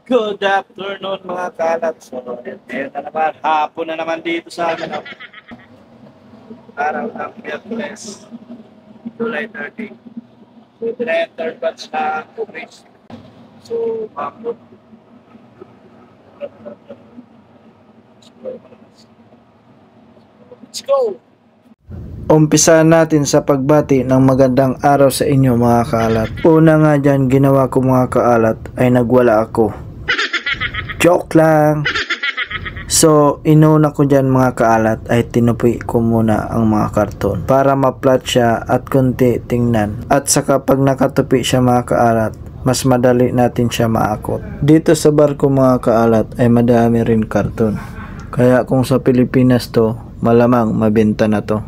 Good afternoon mga kalat. So, ngayon na naman, hapon na naman dito sa amin. Araw ng Miyerkules, July 30. So, ina-enter batch na Kumis. So, hapon. Let's go! Umpisa natin sa pagbati ng magandang araw sa inyo mga kaalat. Una nga dyan ginawa ko mga kaalat ay nagwala ako. Joke lang! So, inuna ko dyan mga kaalat ay tinupi ko muna ang mga karton para ma-plot siya at konti tingnan. At saka pag nakatupi siya mga kaalat, mas madali natin siya maakot. Dito sa barko mga kaalat ay madami rin karton. Kaya kung sa Pilipinas to, malamang mabenta na to.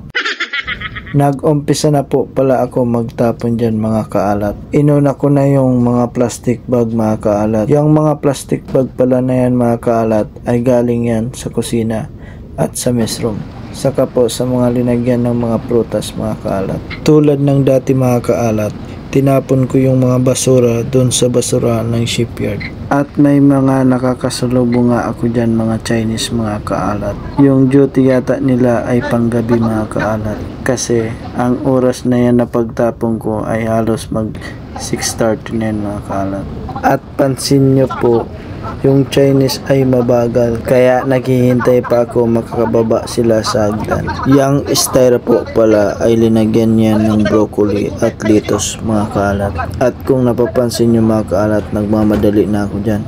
Nag-umpisa na po pala ako magtapon dyan mga kaalat. Inuna ko na yung mga plastic bag mga kaalat. Yung mga plastic bag pala na yan mga kaalat ay galing yan sa kusina at sa messroom. Saka po sa mga linagyan ng mga prutas mga kaalat. Tulad ng dati mga kaalat, tinapon ko yung mga basura doon sa basurahan ng shipyard. At may mga nakakasalubong nga ako dyan mga Chinese mga kaalat. Yung duty yata nila ay panggabi mga kaalat. Kasi ang oras na yan na pagtapon ko ay halos mag 6:30 na yan mga kaalat. At pansin nyo po, yung Chinese ay mabagal kaya naghihintay pa ako makakababa sila sa hagdan. Yung styro po pala ay linagyan niya ng broccoli at lettuce mga kaalat. At kung napapansin nyo mga kaalat, nagmamadali na ako dyan.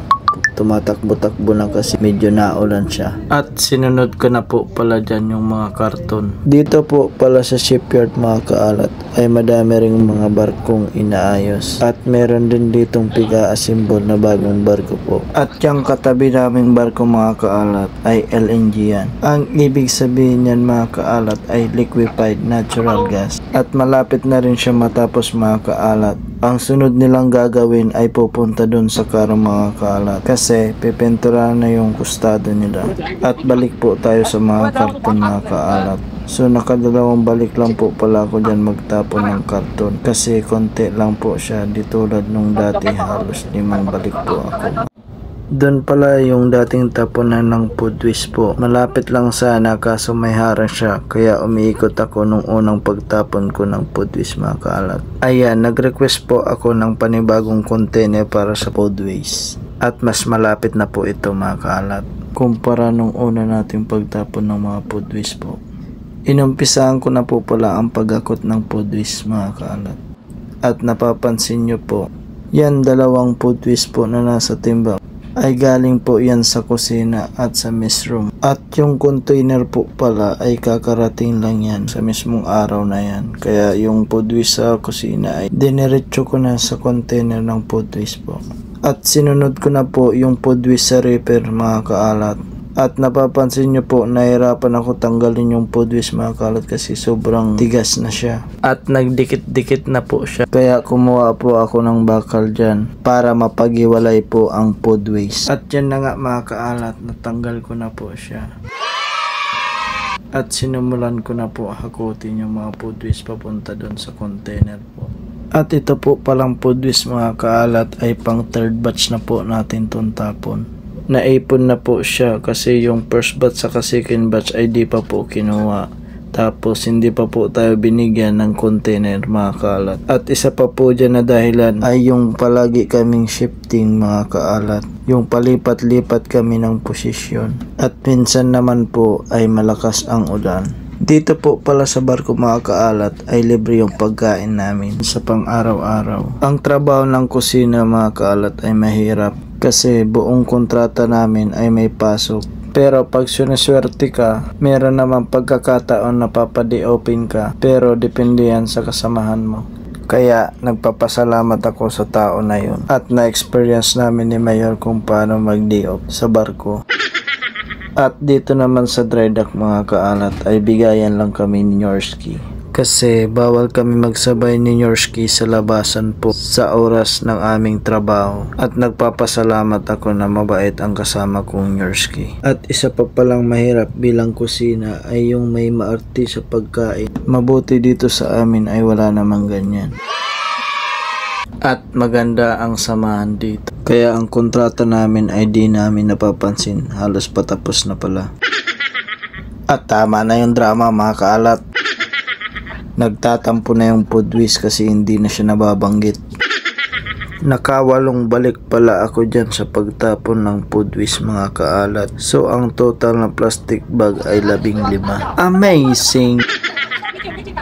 Tumatakbo-takbo na kasi medyo naulan siya. At sinunod ko na po pala dyan yung mga karton. Dito po pala sa shipyard mga kaalat ay madami ring mga barkong inaayos. At meron din ditong piga-assemble na bagong barko po. At yung katabi naming barko mga kaalat ay LNG yan. Ang ibig sabihin yan mga kaalat ay liquefied natural gas. At malapit na rin siya matapos mga kaalat. Ang sunod nilang gagawin ay pupunta dun sa karong mga kaalat kasi pipintura na yung kustado nila. At balik po tayo sa mga karton mga kaalat. So nakadalawang balik lang po pala ako dyan magtapon ng karton kasi konti lang po siya, di tulad nung dati halos 5 balik po ako. Doon pala yung dating tapunan ng food waste po. Malapit lang sana kaso may harang siya kaya umiikot ako nung unang pagtapon ko ng food waste mga kaalat. Ayan, nag-request po ako ng panibagong container para sa food waste. At mas malapit na po ito mga kaalat kumpara nung una nating pagtapon ng mga food waste po. Inumpisaan ko na po pala ang pag-akot ng food waste mga kaalat. At napapansin nyo po, yan dalawang food waste po na nasa timba ay galing po yan sa kusina at sa messroom. At yung container po pala ay kakarating lang yan sa mismong araw na yan. Kaya yung food waste sa kusina ay diniretso ko na sa container ng food waste po. At sinunod ko na po yung food waste sa repair mga kaalat. At napapansin nyo po, nahirapan ako tanggalin yung food waste mga kaalat kasi sobrang tigas na siya. At nagdikit-dikit na po siya. Kaya kumuha po ako ng bakal dyan para mapaghiwalay po ang food waste. At yan na nga mga kaalat, natanggal ko na po siya. At sinumulan ko na po hakutin yung mga food waste papunta doon sa container po. At ito po palang food waste mga kaalat ay pang third batch na po natin itong tapon. Naipon na po siya kasi yung first batch saka second batch ay di pa po kinuha. Tapos hindi pa po tayo binigyan ng container mga kaalat. At isa pa po dyan na dahilan ay yung palagi kaming shifting mga kaalat. Yung palipat-lipat kami ng posisyon. At minsan naman po ay malakas ang ulan. Dito po pala sa barko mga kaalat ay libre yung pagkain namin sa pang araw-araw. Ang trabaho ng kusina mga kaalat ay mahirap kasi buong kontrata namin ay may pasok. Pero pag siniswerte ka, meron naman pagkakataon na papadi-open ka pero depende yan sa kasamahan mo. Kaya nagpapasalamat ako sa tao na yun at na-experience namin ni Mayor kung paano mag-day off sa barko. At dito naman sa dry dock mga kaalat ay bigayan lang kami ni Nyorski. Kasi bawal kami magsabay ni Nyorski sa labasan po sa oras ng aming trabaho. At nagpapasalamat ako na mabait ang kasama kong Nyorski. At isa pa palang mahirap bilang kusina ay yung may maarte sa pagkain. Mabuti dito sa amin ay wala namang ganyan. At maganda ang samahan dito. Kaya ang kontrata namin ay di namin napapansin. Halos patapos na pala. At tama na yung drama mga kaalat. Nagtatampo na yung Pudwis kasi hindi na siya nababanggit. Nakawalong balik pala ako dyan sa pagtapon ng Pudwis mga kaalat. So ang total na plastic bag ay 15. Amazing!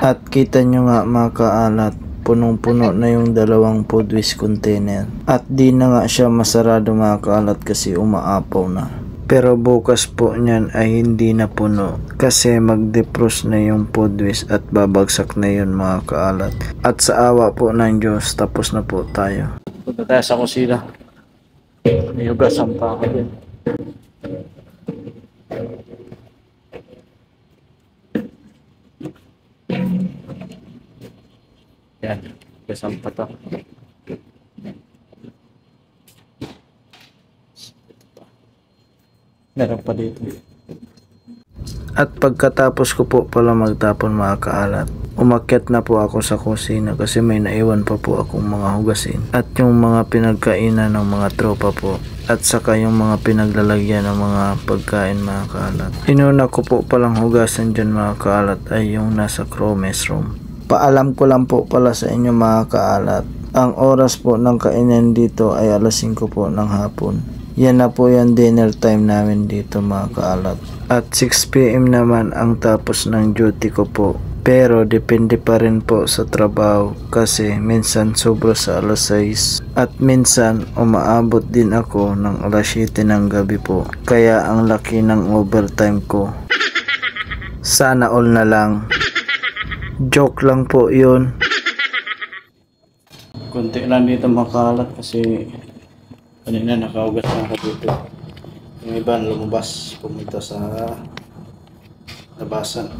At kita nyo nga mga kaalat, punong-puno na yung 2 Pudwis container. At di na nga siya masarado mga kaalat kasi umaapaw na. Pero bukas po niyan ay hindi na puno kasi mag-defrost na yung Pudwis at babagsak na yun mga kaalat. At sa awa po ng Diyos, tapos na po tayo. Punta tayo sa kusina. May hugasan pa ako din. Yan, hugasan pa to. Meron pa dito. At pagkatapos ko po pala magtapon mga kaalat, umakyat na po ako sa kusina kasi may naiwan pa po akong mga hugasin. At yung mga pinagkainan ng mga tropa po. At saka yung mga pinaglalagyan ng mga pagkain mga kaalat. Inuna ko po palang hugasan dyan mga kaalat ay yung nasa Chromes room. Paalam ko lang po pala sa inyo mga kaalat. Ang oras po ng kainan dito ay alas 5 po ng hapon. Yan na po yung dinner time namin dito mga kaalat. At 6 PM naman ang tapos ng duty ko po. Pero depende pa rin po sa trabaho kasi minsan sobra sa alas 6. At minsan umaabot din ako ng alas 7 ng gabi po. Kaya ang laki ng overtime ko. Sana all na lang. Joke lang po yun. Kunti lang dito mga kaalat kasi kanina nakaugas na ako dito. Yung iba lumabas, pumunta sa labasan.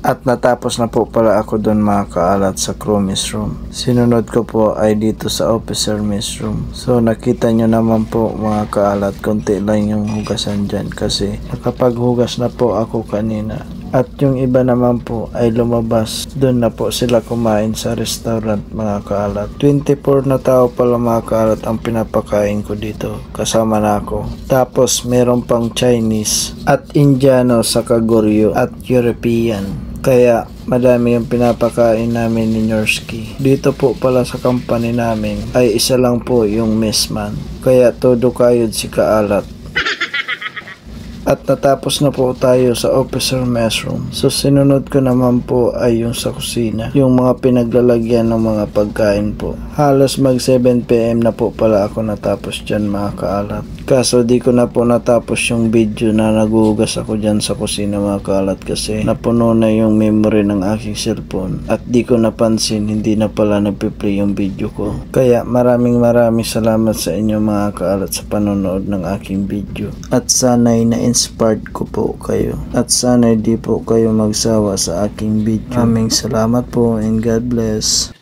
At natapos na po pala ako doon mga kaalat sa crew mess room. Sinunod ko po ay dito sa officer mess room. So nakita nyo naman po mga kaalat, konti lang yung hugasan dyan kasi nakapaghugas na po ako kanina. At yung iba naman po ay lumabas. Doon na po sila kumain sa restaurant mga kaalat. 24 na tao pala mga kaalat ang pinapakain ko dito. Kasama na ako. Tapos meron pang Chinese at Indiano sa Kagoryo at European. Kaya madami yung pinapakain namin ni Nyorski. Dito po pala sa company namin ay isa lang po yung messman. Kaya todo kayod si kaalat. At natapos na po tayo sa officer mess room. So sinunod ko naman po ay yung sa kusina. Yung mga pinaglalagyan ng mga pagkain po. Halos mag 7 PM na po pala ako natapos dyan mga kaalat. Kaso di ko na po natapos yung video na naguhugas ako dyan sa kusina mga kaalat kasi napuno na yung memory ng aking cellphone. At di ko napansin hindi na pala nagpe-play yung video ko. Kaya maraming salamat sa inyo mga kaalat sa panonood ng aking video. At sana'y na-inspired ko po kayo. At sana'y di po kayo magsawa sa aking video. Maraming salamat po and God bless.